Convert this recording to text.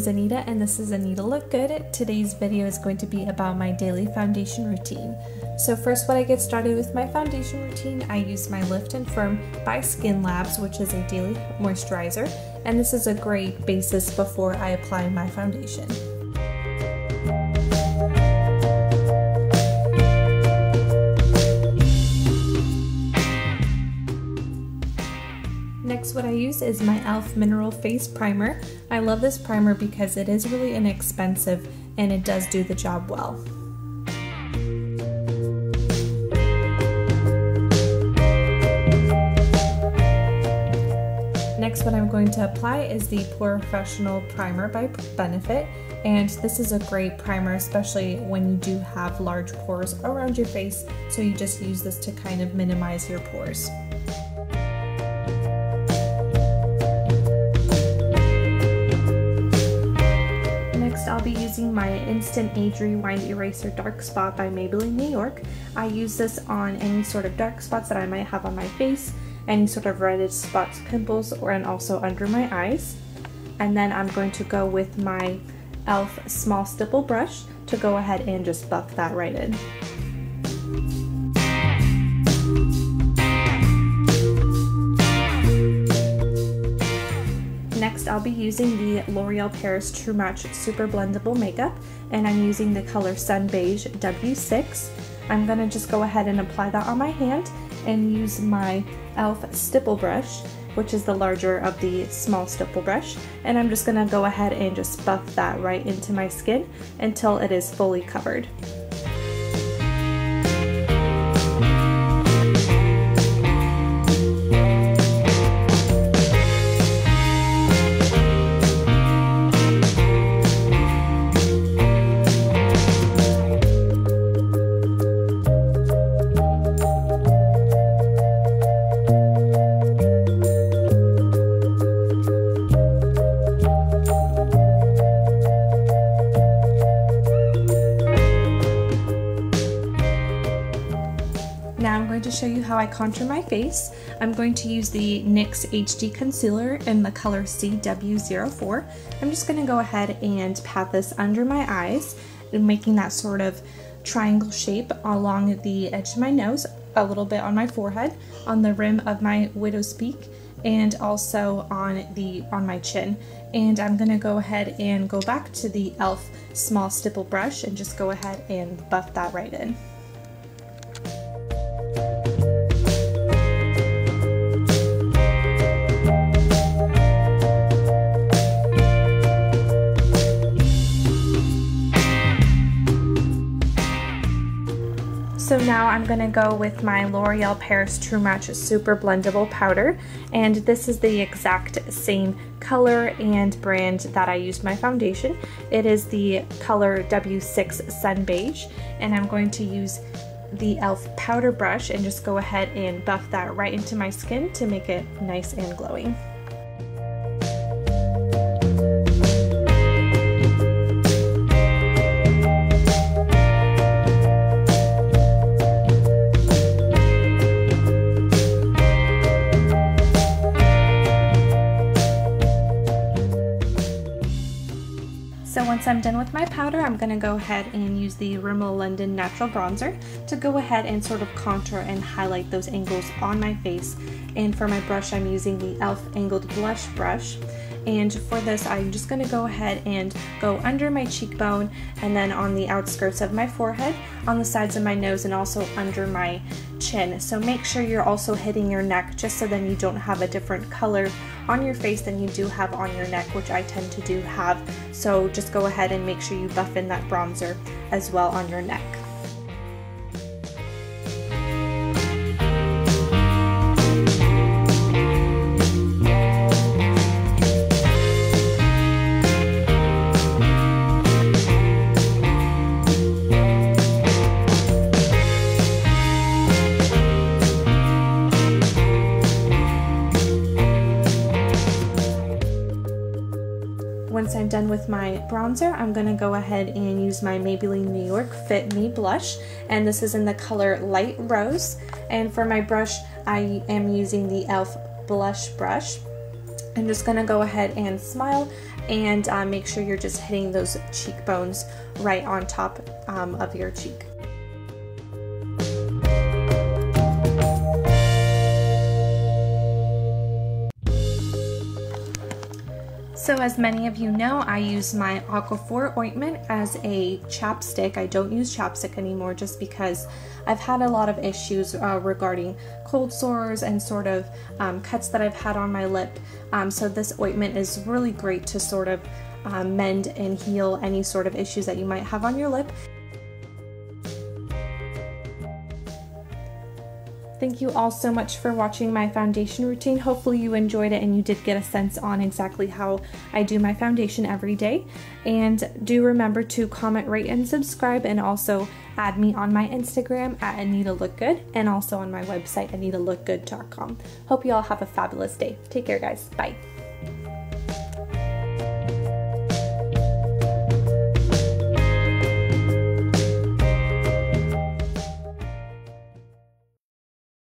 is Anita and this is Anita Look Good. Today's video is going to be about my daily foundation routine. So first, when I get started with my foundation routine, I use my Lift and Firm by Skin Labs, which is a daily moisturizer, and this is a great basis before I apply my foundation. Next, what I use is my E.L.F. Mineral Face Primer. I love this primer because it is really inexpensive and it does do the job well. Next, what I'm going to apply is the Pore Fessional Primer by Benefit, and this is a great primer, especially when you do have large pores around your face, so you just use this to kind of minimize your pores. I'll be using my Instant Age Rewind Eraser Dark Spot by Maybelline New York. I use this on any sort of dark spots that I might have on my face, any sort of reddish spots, pimples, and also under my eyes. And then I'm going to go with my E.L.F. small stipple brush to go ahead and just buff that right in. Next, I'll be using the L'Oreal Paris True Match Super Blendable Makeup, and I'm using the color Sun Beige W6. I'm going to just go ahead and apply that on my hand and use my E.L.F. stipple brush, which is the larger of the small stipple brush, and I'm just going to go ahead and just buff that right into my skin until it is fully covered. Now I'm going to show you how I contour my face. I'm going to use the NYX HD Concealer in the color CW04. I'm just going to go ahead and pat this under my eyes, making that sort of triangle shape along the edge of my nose, a little bit on my forehead, on the rim of my widow's peak, and also on my chin. And I'm going to go ahead and go back to the E.L.F. small stipple brush and just go ahead and buff that right in. So now I'm going to go with my L'Oreal Paris True Match Super Blendable Powder, and this is the exact same color and brand that I used my foundation. It is the color W6 Sun Beige, and I'm going to use the E.L.F. powder brush and just go ahead and buff that right into my skin to make it nice and glowing. So once I'm done with my powder, I'm going to go ahead and use the Rimmel London Natural Bronzer to go ahead and sort of contour and highlight those angles on my face. And for my brush, I'm using the E.L.F. Angled Blush Brush. And for this, I'm just going to go ahead and go under my cheekbone and then on the outskirts of my forehead, on the sides of my nose, and also under my chin. So make sure you're also hitting your neck, just so then you don't have a different color on your face than you do have on your neck, which I tend to do have. So just go ahead and make sure you buff in that bronzer as well on your neck. Once I'm done with my bronzer, I'm going to go ahead and use my Maybelline New York Fit Me blush, and this is in the color Light Rose. And for my brush, I am using the E.L.F. blush brush. I'm just going to go ahead and smile and make sure you're just hitting those cheekbones right on top of your cheek. So as many of you know, I use my Aquaphor ointment as a chapstick. I don't use chapstick anymore just because I've had a lot of issues regarding cold sores and sort of cuts that I've had on my lip. So this ointment is really great to sort of mend and heal any sort of issues that you might have on your lip. Thank you all so much for watching my foundation routine. Hopefully you enjoyed it and you did get a sense on exactly how I do my foundation every day. And do remember to comment, rate, and subscribe, and also add me on my Instagram at AnitaLookGood and also on my website, AnitaLookGood.com. Hope you all have a fabulous day. Take care, guys. Bye.